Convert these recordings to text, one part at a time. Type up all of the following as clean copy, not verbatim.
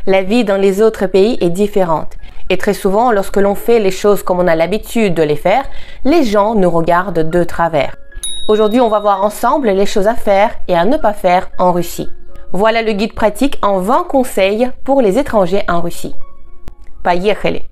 La vie dans les autres pays est différente. Et très souvent, lorsque l'on fait les choses comme on a l'habitude de les faire, les gens nous regardent de travers. Aujourd'hui, on va voir ensemble les choses à faire et à ne pas faire en Russie. Voilà le guide pratique en 20 conseils pour les étrangers en Russie. Поехали!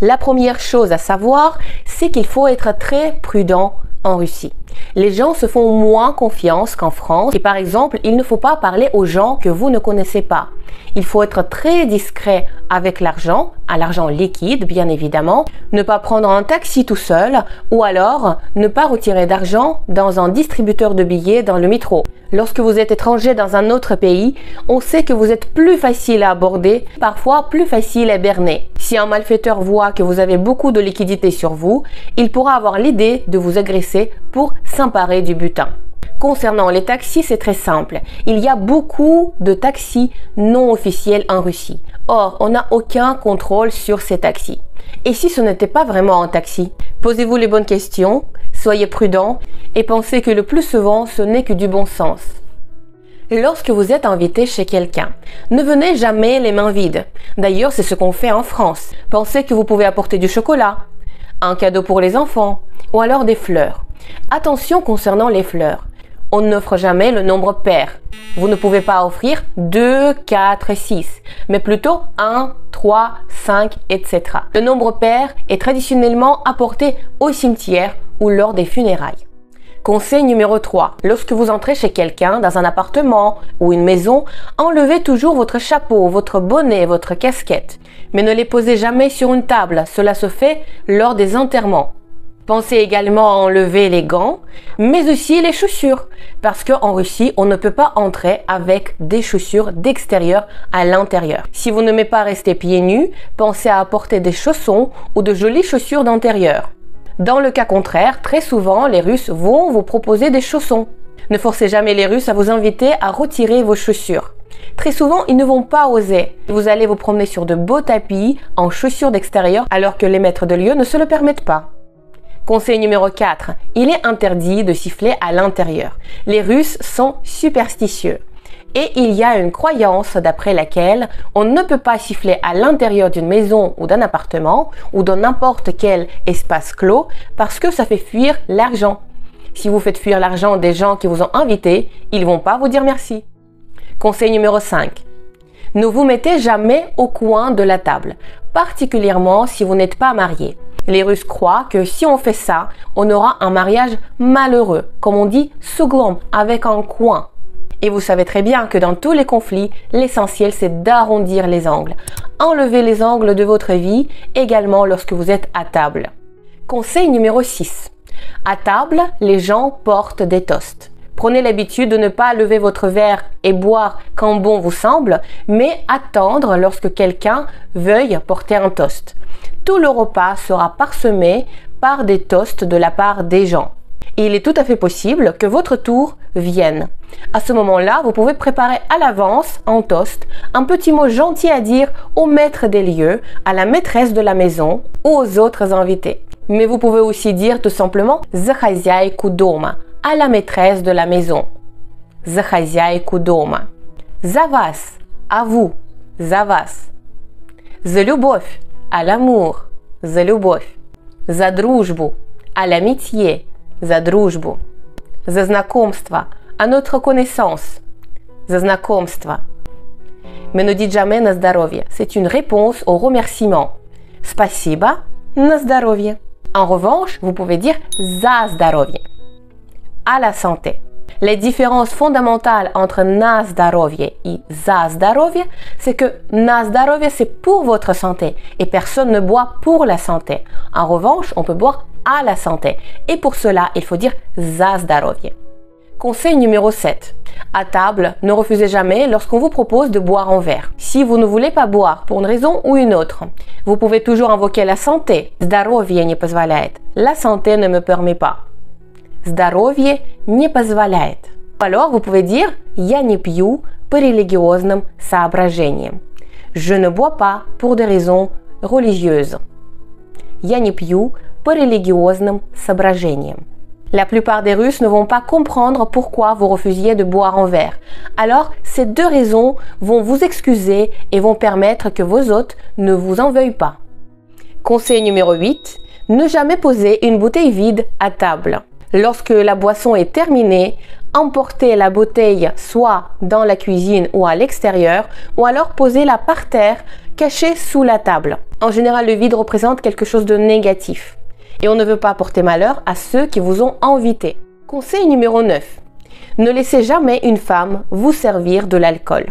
La première chose à savoir, c'est qu'il faut être très prudent en Russie. Les gens se font moins confiance qu'en France et par exemple, il ne faut pas parler aux gens que vous ne connaissez pas. Il faut être très discret avec l'argent, à l'argent liquide bien évidemment, ne pas prendre un taxi tout seul ou alors ne pas retirer d'argent dans un distributeur de billets dans le métro. Lorsque vous êtes étranger dans un autre pays, on sait que vous êtes plus facile à aborder, parfois plus facile à berner. Si un malfaiteur voit que vous avez beaucoup de liquidités sur vous, il pourra avoir l'idée de vous agresser pour s'emparer du butin. Concernant les taxis, c'est très simple. Il y a beaucoup de taxis non officiels en Russie. Or, on n'a aucun contrôle sur ces taxis. Et si ce n'était pas vraiment un taxi? Posez-vous les bonnes questions, soyez prudent et pensez que le plus souvent, ce n'est que du bon sens. Lorsque vous êtes invité chez quelqu'un, ne venez jamais les mains vides. D'ailleurs, c'est ce qu'on fait en France. Pensez que vous pouvez apporter du chocolat, un cadeau pour les enfants ou alors des fleurs. Attention concernant les fleurs. On n'offre jamais le nombre pair. Vous ne pouvez pas offrir 2, 4, 6, mais plutôt 1, 3, 5, etc. Le nombre pair est traditionnellement apporté au cimetière ou lors des funérailles. Conseil numéro 3. Lorsque vous entrez chez quelqu'un dans un appartement ou une maison, enlevez toujours votre chapeau, votre bonnet, votre casquette. Mais ne les posez jamais sur une table. Cela se fait lors des enterrements. Pensez également à enlever les gants, mais aussi les chaussures, parce qu'en Russie, on ne peut pas entrer avec des chaussures d'extérieur à l'intérieur. Si vous n'aimez pas rester pieds nus, pensez à apporter des chaussons ou de jolies chaussures d'intérieur. Dans le cas contraire, très souvent, les Russes vont vous proposer des chaussons. Ne forcez jamais les Russes à vous inviter à retirer vos chaussures. Très souvent, ils ne vont pas oser. Vous allez vous promener sur de beaux tapis en chaussures d'extérieur alors que les maîtres de lieu ne se le permettent pas. Conseil numéro 4. Il est interdit de siffler à l'intérieur. Les Russes sont superstitieux. Et il y a une croyance d'après laquelle on ne peut pas siffler à l'intérieur d'une maison ou d'un appartement ou dans n'importe quel espace clos parce que ça fait fuir l'argent. Si vous faites fuir l'argent des gens qui vous ont invité, ils vont pas vous dire merci. Conseil numéro 5. Ne vous mettez jamais au coin de la table, particulièrement si vous n'êtes pas marié. Les Russes croient que si on fait ça, on aura un mariage malheureux, comme on dit souglom, avec un coin. Et vous savez très bien que dans tous les conflits, l'essentiel c'est d'arrondir les angles. Enlevez les angles de votre vie, également lorsque vous êtes à table. Conseil numéro 6. À table, les gens portent des toasts. Prenez l'habitude de ne pas lever votre verre et boire quand bon vous semble, mais attendre lorsque quelqu'un veuille porter un toast. Tout le repas sera parsemé par des toasts de la part des gens. Et il est tout à fait possible que votre tour vienne. À ce moment-là, vous pouvez préparer à l'avance en toast un petit mot gentil à dire au maître des lieux, à la maîtresse de la maison ou aux autres invités. Mais vous pouvez aussi dire tout simplement «За хозяйку дома», à la maîtresse de la maison. «За хозяйку дома». «За вас», à vous. «За вас». «За любовь», à l'amour. «За любовь». «За дружбу», à l'amitié. «За дружбу». «За знакомство», à notre connaissance. «За знакомство». Mais ne dites jamais «на здоровье». C'est une réponse au remerciement. «Спасибо», «на здоровье». En revanche, vous pouvez dire «За здоровье», à la santé. Les différences fondamentales entre «на здоровье» et «за здоровье», c'est que «на здоровье» c'est pour votre santé et personne ne boit pour la santé. En revanche, on peut boire à la santé et pour cela, il faut dire «за здоровье». Conseil numéro 7. À table, ne refusez jamais lorsqu'on vous propose de boire en verre. Si vous ne voulez pas boire pour une raison ou une autre, vous pouvez toujours invoquer la santé. «Здоровье не позволяет». La santé ne me permet pas. «Здоровье не позволяет». Alors, vous pouvez dire «Я не пью по религиозным соображениям». Je ne bois pas pour des raisons religieuses. «Я не пью по религиозным соображениям». La plupart des Russes ne vont pas comprendre pourquoi vous refusiez de boire un verre. Alors, ces deux raisons vont vous excuser et vont permettre que vos hôtes ne vous en veuillent pas. Conseil numéro 8. Ne jamais poser une bouteille vide à table. Lorsque la boisson est terminée, emportez la bouteille soit dans la cuisine ou à l'extérieur, ou alors posez-la par terre, cachée sous la table. En général, le vide représente quelque chose de négatif. Et on ne veut pas porter malheur à ceux qui vous ont invité. Conseil numéro 9. Ne laissez jamais une femme vous servir de l'alcool.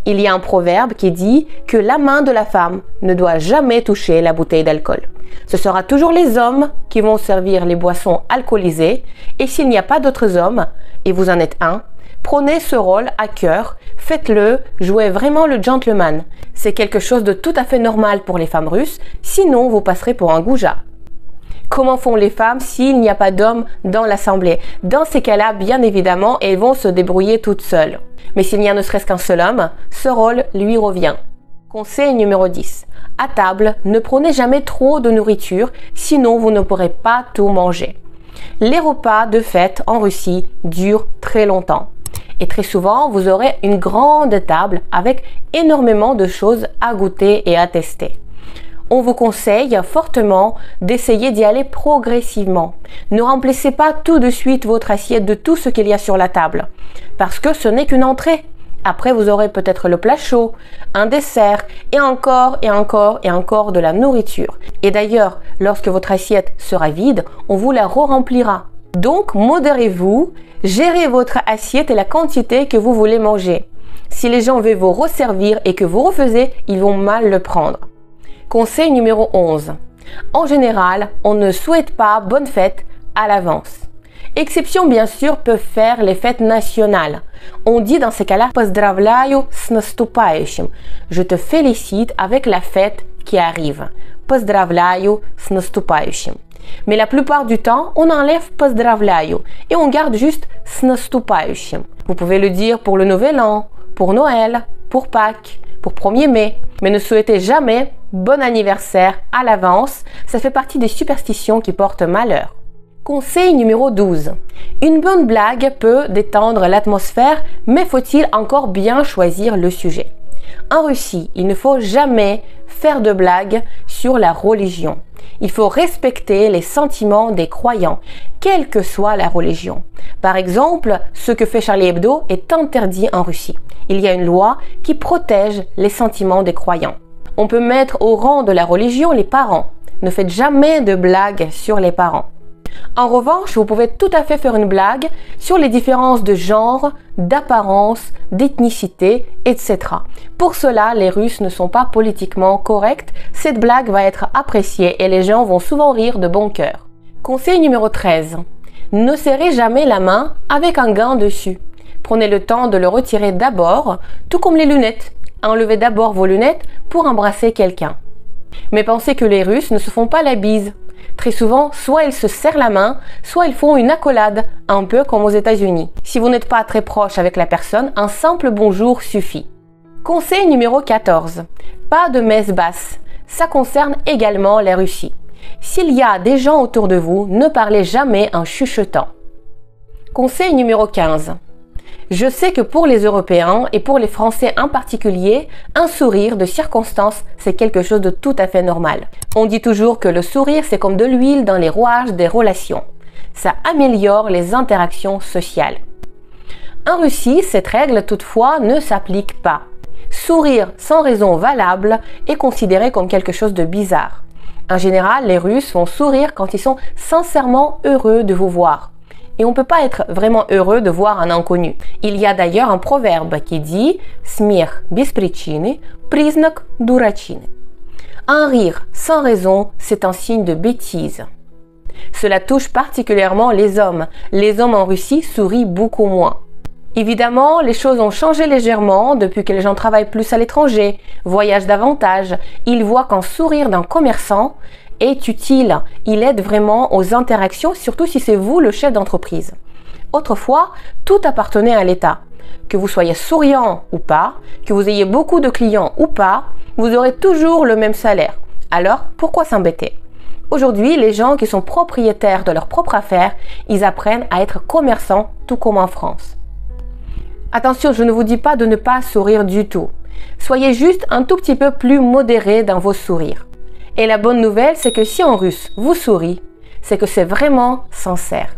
Il y a un proverbe qui dit que la main de la femme ne doit jamais toucher la bouteille d'alcool. Ce sera toujours les hommes qui vont servir les boissons alcoolisées et s'il n'y a pas d'autres hommes, et vous en êtes un, prenez ce rôle à cœur, faites-le, jouez vraiment le gentleman. C'est quelque chose de tout à fait normal pour les femmes russes, sinon vous passerez pour un goujat. Comment font les femmes s'il n'y a pas d'hommes dans l'assemblée? Dans ces cas-là, bien évidemment, elles vont se débrouiller toutes seules. Mais s'il n'y a ne serait-ce qu'un seul homme, ce rôle lui revient. Conseil numéro 10. À table, ne prenez jamais trop de nourriture, sinon vous ne pourrez pas tout manger. Les repas de fête en Russie durent très longtemps. Et très souvent, vous aurez une grande table avec énormément de choses à goûter et à tester. On vous conseille fortement d'essayer d'y aller progressivement. Ne remplissez pas tout de suite votre assiette de tout ce qu'il y a sur la table, parce que ce n'est qu'une entrée. Après, vous aurez peut-être le plat chaud, un dessert, et encore et encore et encore de la nourriture. Et d'ailleurs, lorsque votre assiette sera vide, on vous la re-remplira. Donc, modérez-vous, gérez votre assiette et la quantité que vous voulez manger. Si les gens veulent vous resservir et que vous refusez, ils vont mal le prendre. Conseil numéro 11. En général, on ne souhaite pas bonne fête à l'avance. Exception, bien sûr, peuvent faire les fêtes nationales. On dit dans ces cas-là « Поздравляю с наступающим ». Je te félicite avec la fête qui arrive. « Поздравляю с наступающим ». Mais la plupart du temps, on enlève « поздравляю » et on garde juste « с наступающим ». Vous pouvez le dire pour le Nouvel An, pour Noël, pour Pâques, pour 1er mai, mais ne souhaitez jamais bon anniversaire à l'avance, ça fait partie des superstitions qui portent malheur. Conseil numéro 12. Une bonne blague peut détendre l'atmosphère, mais faut-il encore bien choisir le sujet. En Russie, il ne faut jamais faire de blagues sur la religion. Il faut respecter les sentiments des croyants, quelle que soit la religion. Par exemple, ce que fait Charlie Hebdo est interdit en Russie. Il y a une loi qui protège les sentiments des croyants. On peut mettre au rang de la religion les parents. Ne faites jamais de blagues sur les parents. En revanche, vous pouvez tout à fait faire une blague sur les différences de genre, d'apparence, d'ethnicité, etc. Pour cela, les Russes ne sont pas politiquement corrects. Cette blague va être appréciée et les gens vont souvent rire de bon cœur. Conseil numéro 13. Ne serrez jamais la main avec un gant dessus. Prenez le temps de le retirer d'abord, tout comme les lunettes. Enlevez d'abord vos lunettes pour embrasser quelqu'un. Mais pensez que les Russes ne se font pas la bise. Très souvent, soit ils se serrent la main, soit ils font une accolade, un peu comme aux États-Unis. Si vous n'êtes pas très proche avec la personne, un simple bonjour suffit. Conseil numéro 14. Pas de messe basse. Ça concerne également la Russie. S'il y a des gens autour de vous, ne parlez jamais en chuchotant. Conseil numéro 15. Je sais que pour les Européens et pour les Français en particulier, un sourire de circonstance, c'est quelque chose de tout à fait normal. On dit toujours que le sourire, c'est comme de l'huile dans les rouages des relations. Ça améliore les interactions sociales. En Russie, cette règle toutefois ne s'applique pas. Sourire sans raison valable est considéré comme quelque chose de bizarre. En général, les Russes vont sourire quand ils sont sincèrement heureux de vous voir. Et on ne peut pas être vraiment heureux de voir un inconnu. Il y a d'ailleurs un proverbe qui dit « Смех без причины, признак дурачины ». Un rire sans raison, c'est un signe de bêtise. Cela touche particulièrement les hommes. Les hommes en Russie sourient beaucoup moins. Évidemment, les choses ont changé légèrement depuis que les gens travaillent plus à l'étranger, voyagent davantage. Ils voient qu'un sourire d'un commerçant est utile. Il aide vraiment aux interactions, surtout si c'est vous le chef d'entreprise. Autrefois, tout appartenait à l'État. Que vous soyez souriant ou pas, que vous ayez beaucoup de clients ou pas, vous aurez toujours le même salaire. Alors, pourquoi s'embêter? Aujourd'hui, les gens qui sont propriétaires de leur propre affaire, ils apprennent à être commerçants tout comme en France. Attention, je ne vous dis pas de ne pas sourire du tout. Soyez juste un tout petit peu plus modéré dans vos sourires. Et la bonne nouvelle, c'est que si en russe vous souriez, c'est que c'est vraiment sincère.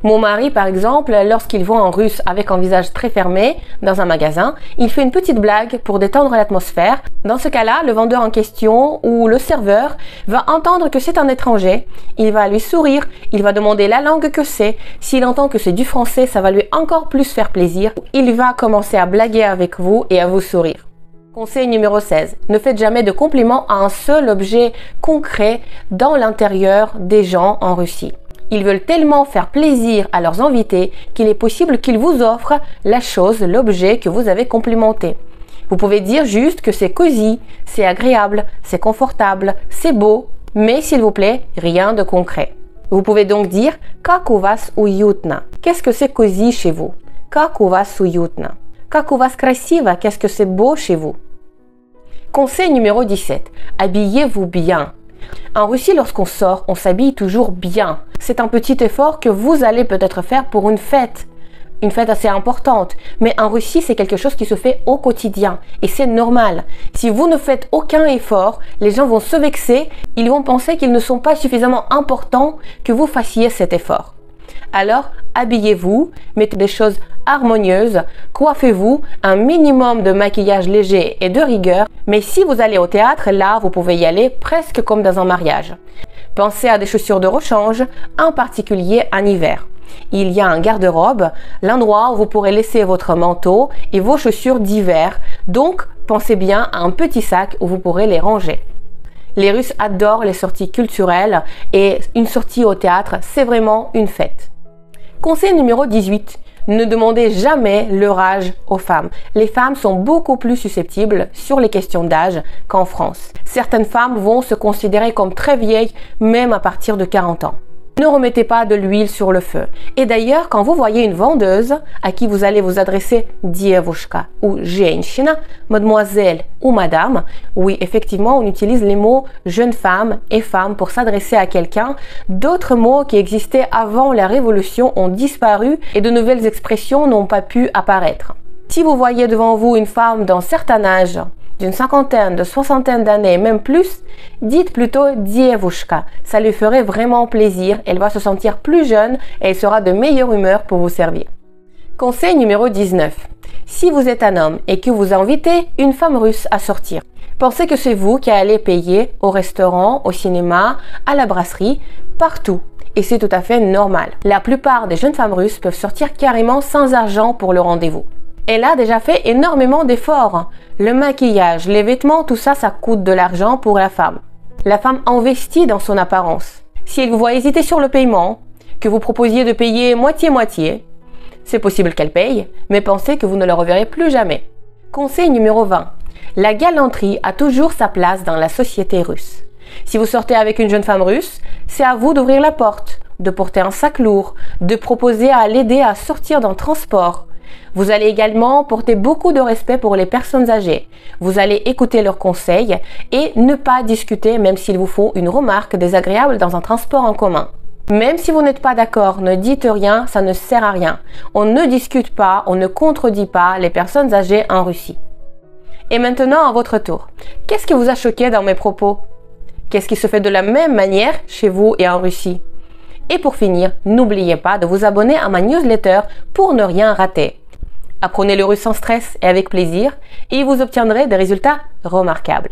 Mon mari, par exemple, lorsqu'il voit en russe avec un visage très fermé dans un magasin, il fait une petite blague pour détendre l'atmosphère. Dans ce cas-là, le vendeur en question ou le serveur va entendre que c'est un étranger, il va lui sourire, il va demander la langue que c'est. S'il entend que c'est du français, ça va lui encore plus faire plaisir. Il va commencer à blaguer avec vous et à vous sourire. Conseil numéro 16. Ne faites jamais de compliments à un seul objet concret dans l'intérieur des gens en Russie. Ils veulent tellement faire plaisir à leurs invités qu'il est possible qu'ils vous offrent la chose, l'objet que vous avez complimenté. Vous pouvez dire juste que c'est cosy, c'est agréable, c'est confortable, c'est beau, mais s'il vous plaît, rien de concret. Vous pouvez donc dire « Как у вас уютно ». Qu'est-ce que c'est cosy chez vous? « Как у вас уютно ». « Как у вас красиво ». Qu'est-ce que c'est beau chez vous? Conseil numéro 17. Habillez-vous bien. En Russie, lorsqu'on sort, on s'habille toujours bien. C'est un petit effort que vous allez peut-être faire pour une fête assez importante. Mais en Russie, c'est quelque chose qui se fait au quotidien et c'est normal. Si vous ne faites aucun effort, les gens vont se vexer, ils vont penser qu'ils ne sont pas suffisamment importants que vous fassiez cet effort. Alors, habillez-vous, mettez des choses harmonieuses, coiffez-vous, un minimum de maquillage léger et de rigueur. Mais si vous allez au théâtre, là, vous pouvez y aller presque comme dans un mariage. Pensez à des chaussures de rechange, en particulier en hiver. Il y a un garde-robe, l'endroit où vous pourrez laisser votre manteau et vos chaussures d'hiver. Donc, pensez bien à un petit sac où vous pourrez les ranger. Les Russes adorent les sorties culturelles et une sortie au théâtre, c'est vraiment une fête. Conseil numéro 18. Ne demandez jamais leur âge aux femmes. Les femmes sont beaucoup plus susceptibles sur les questions d'âge qu'en France. Certaines femmes vont se considérer comme très vieilles, même à partir de 40 ans. Ne remettez pas de l'huile sur le feu. Et d'ailleurs, quand vous voyez une vendeuse à qui vous allez vous adresser девушка ou женщина, mademoiselle ou madame, oui, effectivement, on utilise les mots jeune femme et femme pour s'adresser à quelqu'un. D'autres mots qui existaient avant la Révolution ont disparu et de nouvelles expressions n'ont pas pu apparaître. Si vous voyez devant vous une femme d'un certain âge, d'une cinquantaine, de soixantaine d'années, même plus, dites plutôt девушка. Ça lui ferait vraiment plaisir, elle va se sentir plus jeune et elle sera de meilleure humeur pour vous servir. Conseil numéro 19. Si vous êtes un homme et que vous invitez une femme russe à sortir, pensez que c'est vous qui allez payer au restaurant, au cinéma, à la brasserie, partout. Et c'est tout à fait normal. La plupart des jeunes femmes russes peuvent sortir carrément sans argent pour le rendez-vous. Elle a déjà fait énormément d'efforts. Le maquillage, les vêtements, tout ça, ça coûte de l'argent pour la femme. La femme investit dans son apparence. Si elle vous voit hésiter sur le paiement, que vous proposiez de payer moitié-moitié, c'est possible qu'elle paye, mais pensez que vous ne la reverrez plus jamais. Conseil numéro 20. La galanterie a toujours sa place dans la société russe. Si vous sortez avec une jeune femme russe, c'est à vous d'ouvrir la porte, de porter un sac lourd, de proposer à l'aider à sortir d'un transport. Vous allez également porter beaucoup de respect pour les personnes âgées. Vous allez écouter leurs conseils et ne pas discuter même s'ils vous font une remarque désagréable dans un transport en commun. Même si vous n'êtes pas d'accord, ne dites rien, ça ne sert à rien. On ne discute pas, on ne contredit pas les personnes âgées en Russie. Et maintenant, à votre tour. Qu'est-ce qui vous a choqué dans mes propos? Qu'est-ce qui se fait de la même manière chez vous et en Russie? Et pour finir, n'oubliez pas de vous abonner à ma newsletter pour ne rien rater. Apprenez le russe sans stress et avec plaisir et vous obtiendrez des résultats remarquables.